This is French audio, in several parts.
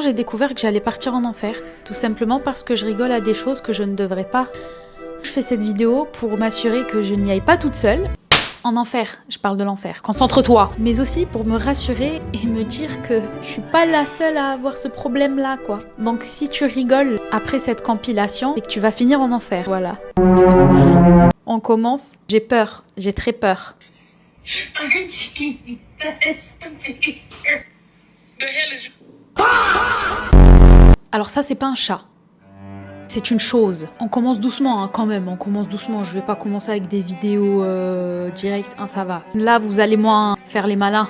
J'ai découvert que j'allais partir en enfer, tout simplement parce que je rigole à des choses que je ne devrais pas. Je fais cette vidéo pour m'assurer que je n'y aille pas toute seule. En enfer, je parle de l'enfer, concentre-toi. Mais aussi pour me rassurer et me dire que je suis pas la seule à avoir ce problème-là, quoi. Donc si tu rigoles après cette compilation, c'est que tu vas finir en enfer, voilà. On commence. J'ai peur, j'ai très peur. Alors ça, c'est pas un chat. C'est une chose. On commence doucement, hein, quand même. On commence doucement. Je vais pas commencer avec des vidéos directes. Hein, ça va. Là, vous allez moins faire les malins.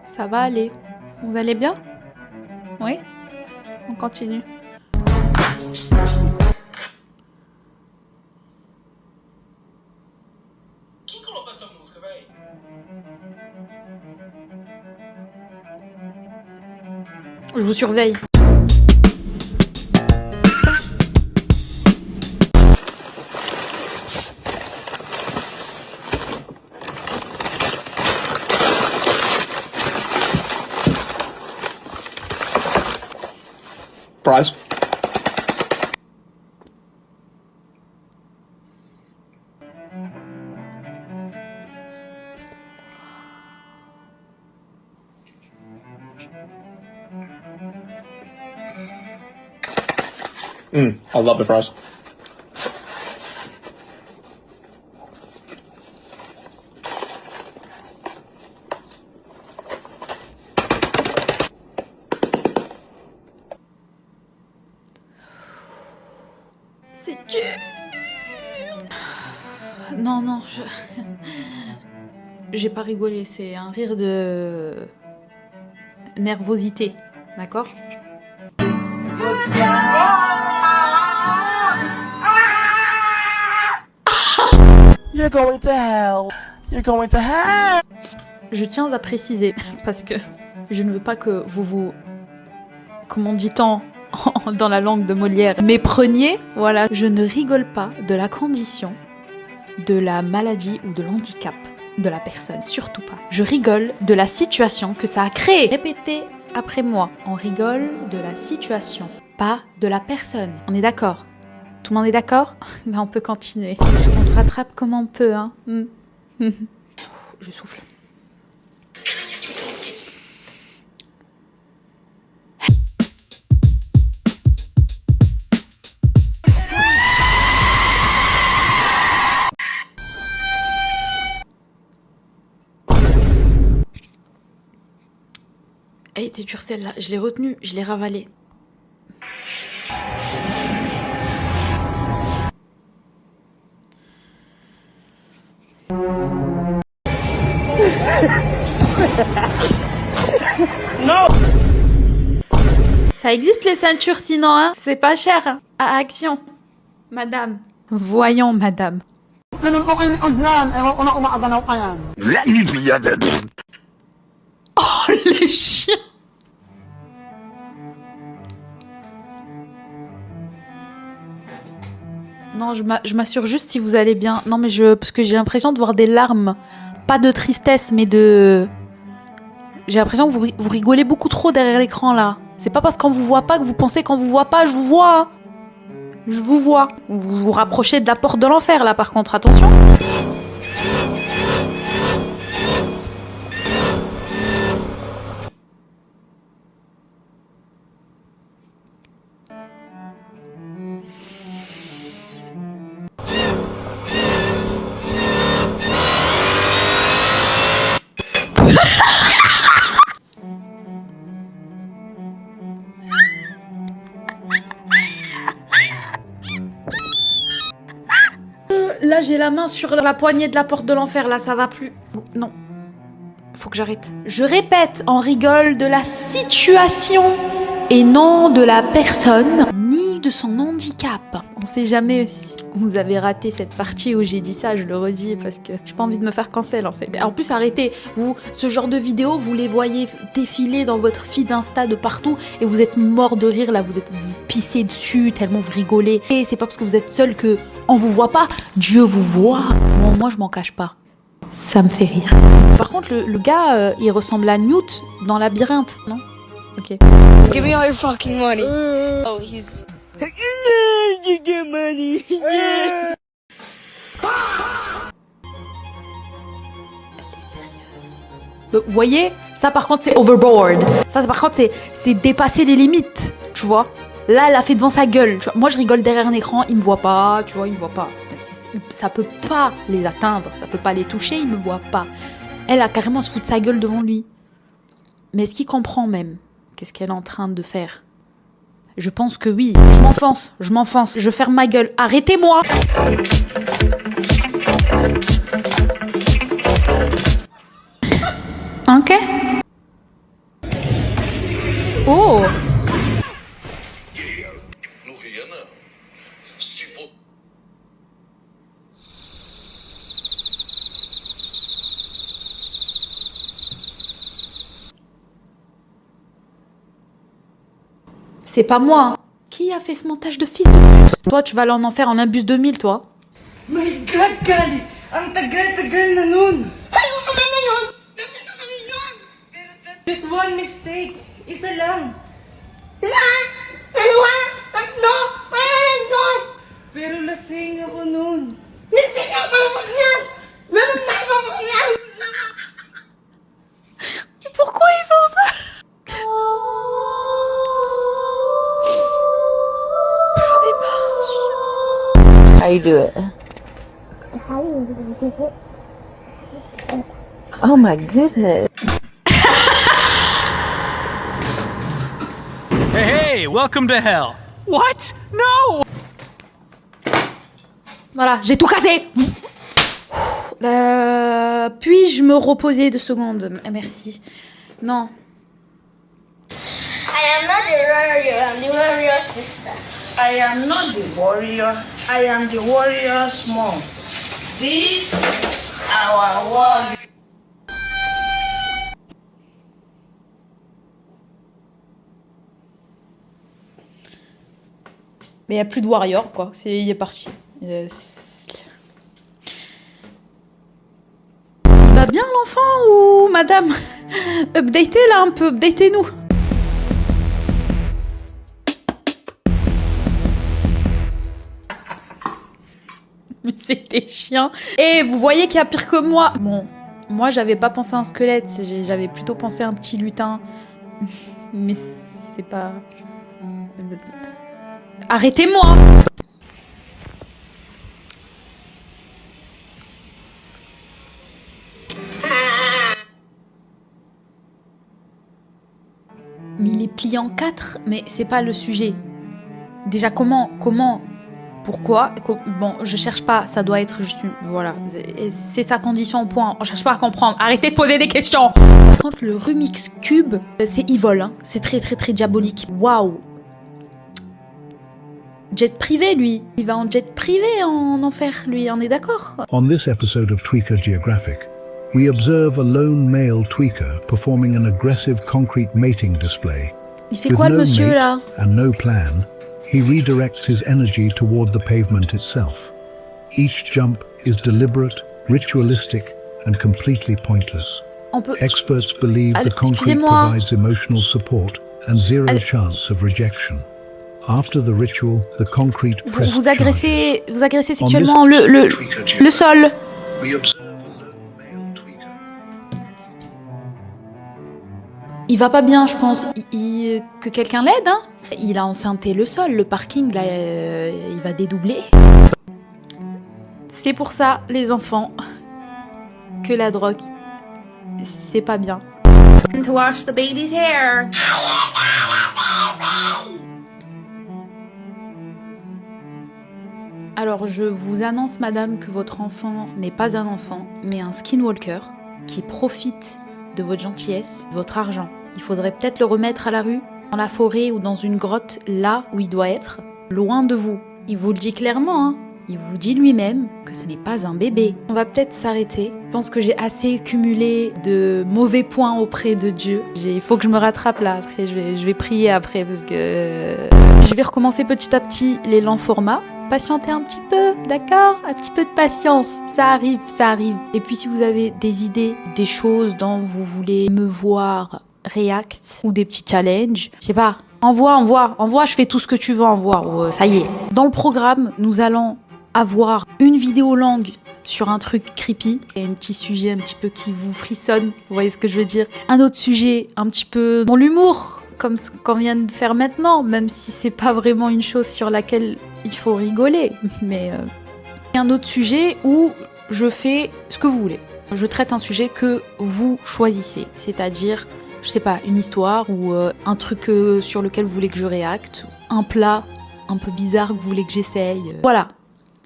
Ça va aller. Vous allez bien? Oui? On continue. Je vous surveille. Price. I love the fries. C'est dur. Non, non, j'ai pas rigolé, c'est un rire de nervosité, d'accord? You're going to hell. You're going to hell. Je tiens à préciser, parce que je ne veux pas que vous comment dit-on dans la langue de Molière, mépreniez, voilà. Je ne rigole pas de la condition, de la maladie ou de l'handicap de la personne, surtout pas. Je rigole de la situation que ça a créé. Répétez après moi, on rigole de la situation, pas de la personne. On est d'accord? Tout le monde est d'accord? Ben on peut continuer. On se rattrape comme on peut, hein. Je souffle. Elle était dure celle-là, je l'ai retenue, je l'ai ravalée. No. Ça existe les ceintures sinon, hein? C'est pas cher, hein? À Action. Madame. Voyons, madame. Oh, les chiens! Non, je m'assure juste si vous allez bien. Non, mais parce que j'ai l'impression de voir des larmes. Pas de tristesse, mais de... J'ai l'impression que vous rigolez beaucoup trop derrière l'écran, là. C'est pas parce qu'on vous voit pas que vous pensez qu'on vous voit pas. Je vous vois. Je vous vois. Vous vous rapprochez de la porte de l'enfer, là, par contre. Attention. Là, j'ai la main sur la poignée de la porte de l'enfer. Là, ça va plus. Non. Faut que j'arrête. Je répète, on rigole de la situation et non de la personne ni de son handicap. On sait jamais si vous avez raté cette partie où j'ai dit ça, je le redis parce que j'ai pas envie de me faire cancel en fait. En plus arrêtez, vous, ce genre de vidéos, vous les voyez défiler dans votre feed Insta de partout et vous êtes mort de rire là, vous pissez dessus tellement vous rigolez. Et c'est pas parce que vous êtes seul que on vous voit pas, Dieu vous voit. Bon, moi je m'en cache pas. Ça me fait rire. Par contre, le gars, il ressemble à Newt dans Labyrinthe, non? Ok. Give me all your fucking money. Oh, he's. You get money. Yeah. Vous voyez, ça par contre c'est overboard. Ça par contre c'est dépasser les limites, tu vois. Là, elle a fait devant sa gueule. Tu vois. Moi, je rigole derrière un écran, il me voit pas, tu vois, il me voit pas. Ça peut pas les atteindre, ça peut pas les toucher, il me voit pas. Elle a carrément se foutre de sa gueule devant lui. Mais est-ce qu'il comprend même qu'est-ce qu'elle est en train de faire? Je pense que oui. Je m'enfonce, je ferme ma gueule. Arrêtez-moi! Ok. Oh! C'est pas moi. Qui a fait ce montage de fils de pute? Toi, tu vas aller en enfer en Imbus 2000, toi. My God, Kali! Ang tagal-tagal na nun! Just one mistake. Isa lang. Pero lasing ako nun. Pourquoi ils font ça? How you do it? Oh my goodness. Hey, welcome to hell. What? No! Voilà, j'ai tout cassé. Puis-je me reposer 2 secondes? Merci. Non. I am not the warrior, I'm the warrior sister. I am not the warrior. I am the warrior's mom. This is our warrior. Mais il n'y a plus de warrior, quoi. Il est parti. Il va bien l'enfant ou madame? Updatez là un peu, updatez-nous. Mais c'était chiant. Et vous voyez qu'il y a pire que moi. Bon, moi j'avais pas pensé à un squelette, j'avais plutôt pensé à un petit lutin. Mais c'est pas... Arrêtez-moi! Mais il est plié en 4, mais c'est pas le sujet. Déjà, comment, pourquoi? Bon, je cherche pas, ça doit être juste une... Voilà, c'est sa condition au point. On cherche pas à comprendre. Arrêtez de poser des questions! Par contre, le Rumix Cube, c'est evil, hein. C'est très diabolique. Waouh! Jet privé, lui. Il va en jet privé en enfer, lui, on est d'accord? On this episode of Tweaker Geographic, we observe a lone male tweaker performing an aggressive concrete mating display. Il fait quoi, le monsieur, là? And no plan, he redirects his energy toward the pavement itself. Each jump is deliberate, ritualistic, and completely pointless. On peut... Experts believe the concrete provides emotional support and zero chance of rejection. After the ritual, the concrete press vous agressez sexuellement le sol. Il va pas bien, je pense. Que quelqu'un l'aide, hein. Il a enceinté le sol, le parking, là, il va dédoubler. C'est pour ça, les enfants, que la drogue, c'est pas bien. To wash the baby's hair. Alors, je vous annonce, madame, que votre enfant n'est pas un enfant, mais un skinwalker qui profite de votre gentillesse, de votre argent. Il faudrait peut-être le remettre à la rue dans la forêt ou dans une grotte, là où il doit être, loin de vous. Il vous le dit clairement, hein. Il vous dit lui-même que ce n'est pas un bébé. On va peut-être s'arrêter. Je pense que j'ai assez cumulé de mauvais points auprès de Dieu. Il faut que je me rattrape là. Après, je vais prier après parce que je vais recommencer petit à petit les lents formats. Patientez un petit peu, d'accord? Un petit peu de patience. Ça arrive, ça arrive. Et puis si vous avez des idées, des choses dont vous voulez me voir react ou des petits challenges, je sais pas. Envoie, je fais tout ce que tu veux, envoie. Ça y est. Dans le programme, nous allons avoir une vidéo longue sur un truc creepy et un petit sujet un petit peu qui vous frissonne, vous voyez ce que je veux dire. Un autre sujet un petit peu dans l'humour, comme ce qu'on vient de faire maintenant, même si c'est pas vraiment une chose sur laquelle il faut rigoler, mais un autre sujet où je fais ce que vous voulez. Je traite un sujet que vous choisissez, c'est-à-dire, je sais pas, une histoire ou un truc sur lequel vous voulez que je réacte, un plat un peu bizarre que vous voulez que j'essaye. Voilà.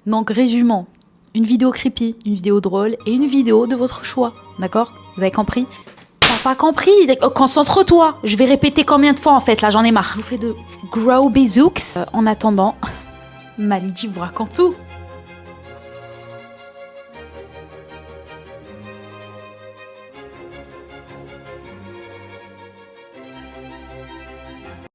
Donc, résumons. Une vidéo creepy, une vidéo drôle et une vidéo de votre choix. D'accord? Vous avez compris? T'as pas compris? Concentre-toi. Je vais répéter combien de fois en fait, là j'en ai marre. Je vous fais de gros bisous. En attendant, Malidji vous raconte tout.